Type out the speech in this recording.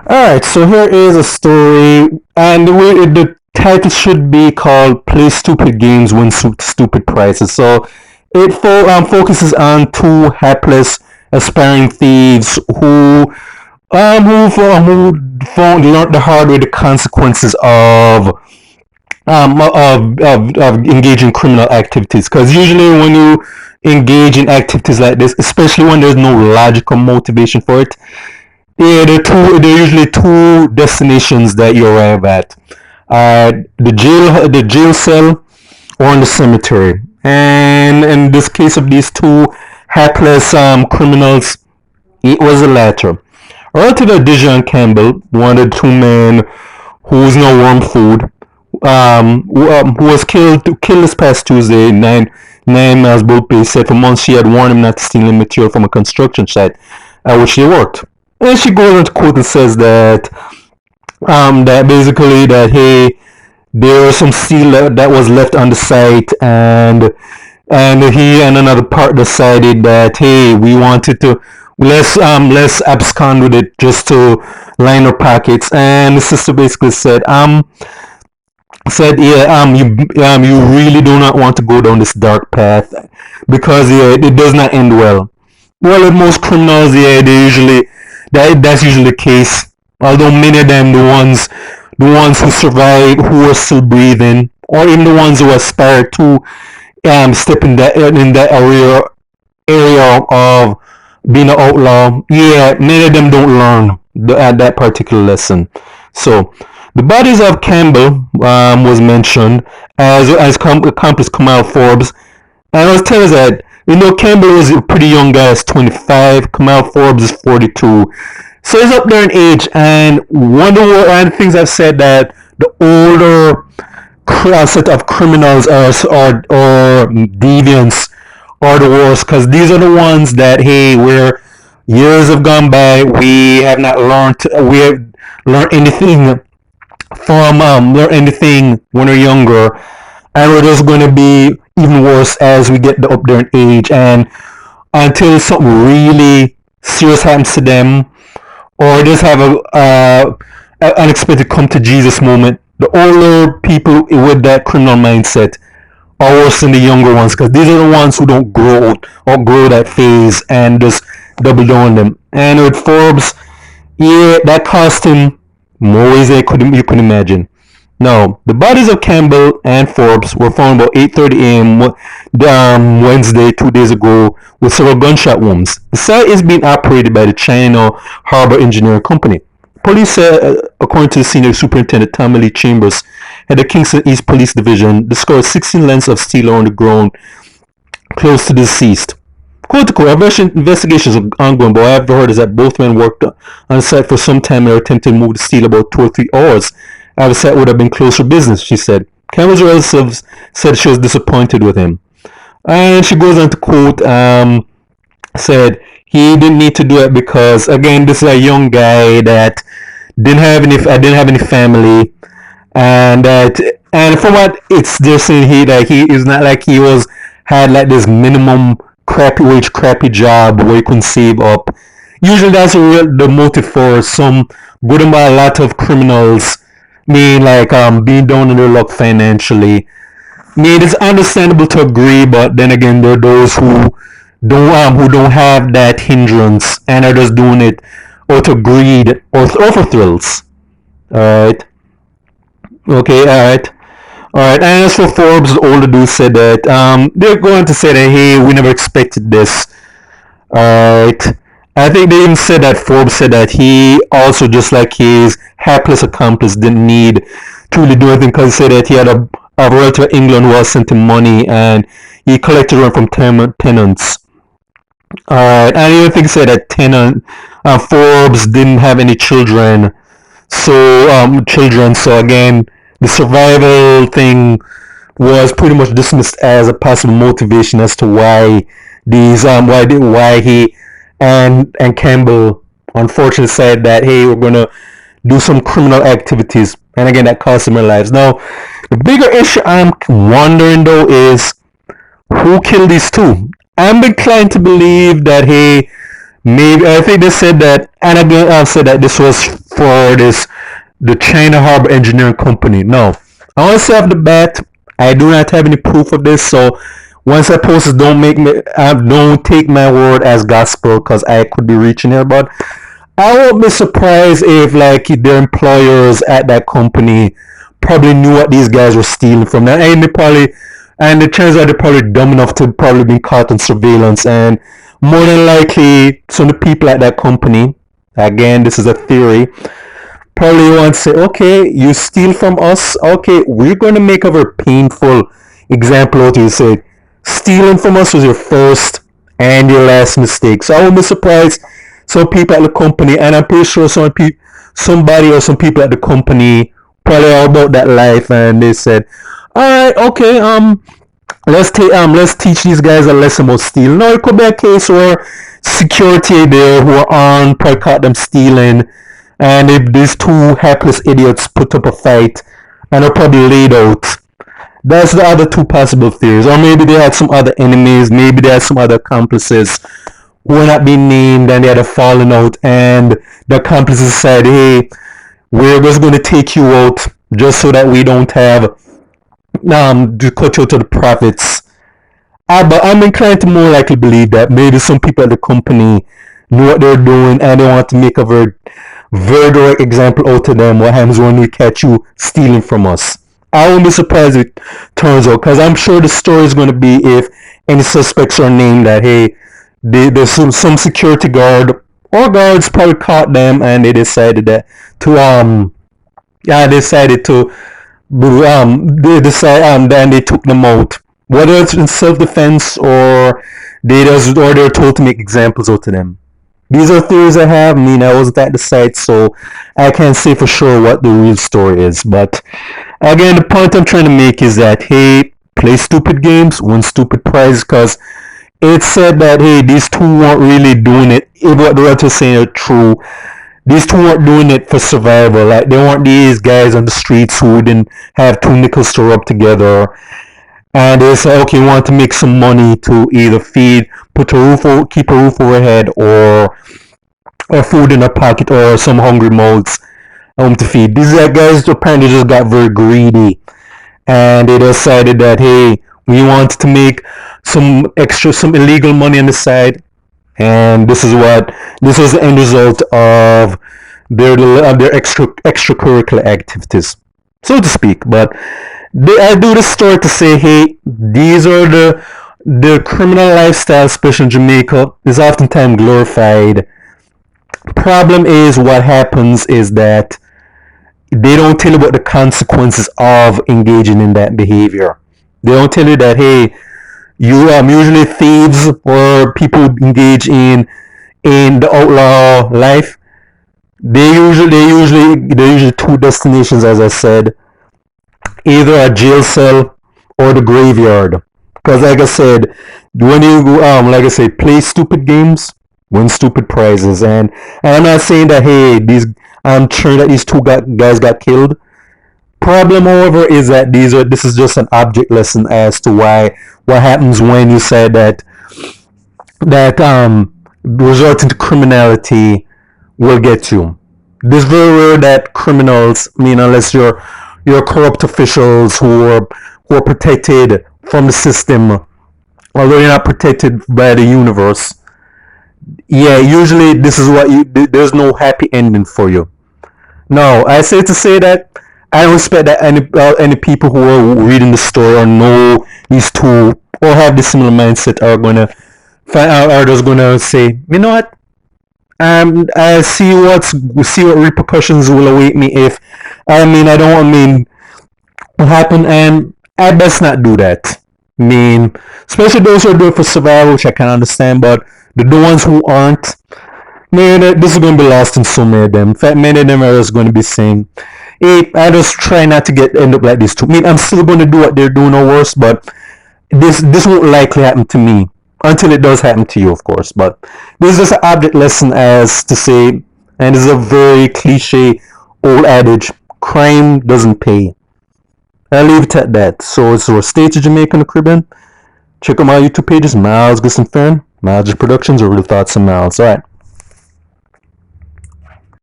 Alright, so here is a story, and the title should be called Play Stupid Games, Win Stupid Prizes. So it focuses on two hapless, aspiring thieves who learned the hard way the consequences of engaging criminal activities. Because usually when you engage in activities like this, especially when there's no logical motivation for it, yeah, there are usually two destinations that you arrive at. The jail cell, or in the cemetery. And in this case of these two hapless criminals, it was the latter. Relative to Dejean Campbell, one of the two men who's no worm food, who was killed this past Tuesday, 9 miles both Bay, said for months she had warned him not to steal any material from a construction site at which he worked. And she goes into quote and says that basically that hey, there was some steel that was left on the site, and he and another part decided that hey, we wanted to let's abscond with it just to line our pockets. And the sister basically said yeah, you really do not want to go down this dark path, because yeah, it does not end well. Well, with most criminals, yeah, they usually that's usually the case. Although many of them, the ones who survive, who are still breathing, or even the ones who aspire to step in that area of being an outlaw, yeah, many of them don't learn that particular lesson. So the bodies of Campbell was mentioned as accomplice Kamal Forbes, and I was telling us that Campbell was a pretty young guy, is 25. Kamal Forbes is 42. So he's up there in age, and one of the things I've said that the older set of criminals or deviants are the worst, because these are the ones that hey, where years have gone by, we have not learned anything from learn anything when we're younger, and we're just going to be even worse as we get up there in age, and until something really serious happens to them, or just have a unexpected come to Jesus moment. The older people with that criminal mindset are worse than the younger ones, because these are the ones who don't grow that phase and just double down on them. And with Forbes, yeah, that cost him more ways than you could imagine. Now, the bodies of Campbell and Forbes were found about 8:30 a.m. Wednesday, 2 days ago, with several gunshot wounds. The site is being operated by the China Harbor Engineering Company. Police said, according to the senior superintendent Tommy Lee Chambers, at the Kingston East Police Division, discovered 16 lengths of steel on the ground close to the deceased. Quote, investigations are ongoing, but what I've heard is that both men worked on site for some time and are attempting to move the steel about 2 or 3 hours. The site would have been closed for business, she said. Campbell's relatives said she was disappointed with him. And she goes on to quote, said he didn't need to do it because, again, this is a young guy that didn't have any family, and from what they're saying, he is not like he was had like this minimum crappy wage, crappy job where you can save up. Usually, that's the motive for some good and bad, a lot of criminals. Mean like being down in their luck financially. Mean it's understandable to agree, but then again, there are those who don't have that hindrance and are just doing it out of greed or for thrills. All right. Okay. All right. All right. And as for Forbes, the older dude said that they're going to say that hey, we never expected this. Alright. I think they even said that Forbes said that he also, just like his hapless accomplice, didn't need to really do anything, because he said that he had a relative in England who was sent him money, and he collected rent from tenants. Alright. And I even think he said that Forbes didn't have any children. So again, the survival thing was pretty much dismissed as a possible motivation as to why why he and Campbell unfortunately said that hey, we're gonna do some criminal activities, and again that cost them their lives. Now the bigger issue I'm wondering though is who killed these two. I'm inclined to believe that hey, maybe I think they said that, and again I've said that this was for the China Harbor Engineering Company. No, I want to say off the bat, I do not have any proof of this. So once I post this, don't take my word as gospel because I could be reaching here. But I won't be surprised if like their employers at that company probably knew what these guys were stealing from them, and the chances are they're probably dumb enough to probably be caught on surveillance, and more than likely some of the people at that company, again this is a theory, probably want to say, okay, you steal from us, okay, we're going to make a very painful example out of you. Say stealing from us was your first and your last mistake. So I won't be surprised some people at the company, and I'm pretty sure somebody or some people at the company probably all about that life, and they said, all right, okay, let's teach these guys a lesson about stealing. No, it could be a case where security there who are armed probably caught them stealing, and if these two hapless idiots put up a fight and are probably laid out. That's the other two possible theories. Or maybe they had some other enemies, maybe they had some other accomplices who were not being named, and they had a falling out, and the accomplices said, hey, we're just going to take you out just so that we don't have to cut you to the profits. But I'm inclined to more likely believe that maybe some people at the company know what they're doing, and they want to make a very direct example out of them. What happens when we catch you stealing from us? I won't be surprised if it turns out, because I'm sure the story is going to be if any suspects are named that, hey, there's some security guard or guards probably caught them, and they decided that then they took them out, whether it's in self-defense or they're told to make examples out of them. These are theories I have. I mean, I wasn't at the site, so I can't say for sure what the real story is. But again, the point I'm trying to make is that, hey, play stupid games, win stupid prizes, because it's said that, hey, these two weren't really doing it. If what the rest are saying are true, these two weren't doing it for survival. Like, they weren't these guys on the streets who didn't have two nickels to rub together, and they say, okay, we want to make some money to either keep a roof overhead, or food in their pocket, or some hungry mouths to feed. These guys apparently just got very greedy, and they decided that, hey, we want to make some illegal money on the side, and this was the end result of their extracurricular activities, so to speak. But I do this story to say, hey, these are the criminal lifestyle, especially in Jamaica, is oftentimes glorified. Problem is, what happens is that they don't tell you about the consequences of engaging in that behavior. They don't tell you that, hey, you usually thieves or people who engage in the outlaw life. They're usually two destinations, as I said, either a jail cell or the graveyard. Because, like I said, when you play stupid games, win stupid prizes, and I'm not saying that, hey, I'm sure that these two guys got killed. Problem, however, is that this is just an object lesson as to what happens when you say that resorting to criminality will get you. It's very rare that criminals, I mean, unless you're corrupt officials who are protected from the system, although you're not protected by the universe. Yeah, usually there's no happy ending for you. No, I say to say that I don't expect that any people who are reading the story or know these two or have this similar mindset are just gonna say, you know what? I see what repercussions will await me if I don't what happened, and I best not do that. I mean, especially those who are doing it for survival, which I can understand, but the ones who aren't, man, this is going to be lost in so many of them. In fact, many of them are just going to be saying, hey, I just try not to end up like this too. I mean, I'm still going to do what they're doing or worse, but this won't likely happen to me until it does happen to you, of course. But this is just an object lesson, as to say, and this is a very cliche old adage, crime doesn't pay. I'll leave it at that. So it's our States of Jamaica and the Caribbean. Check out my YouTube pages, Miles Gusson Fern, Miles Productions, or Real Thoughts and Miles. Alright.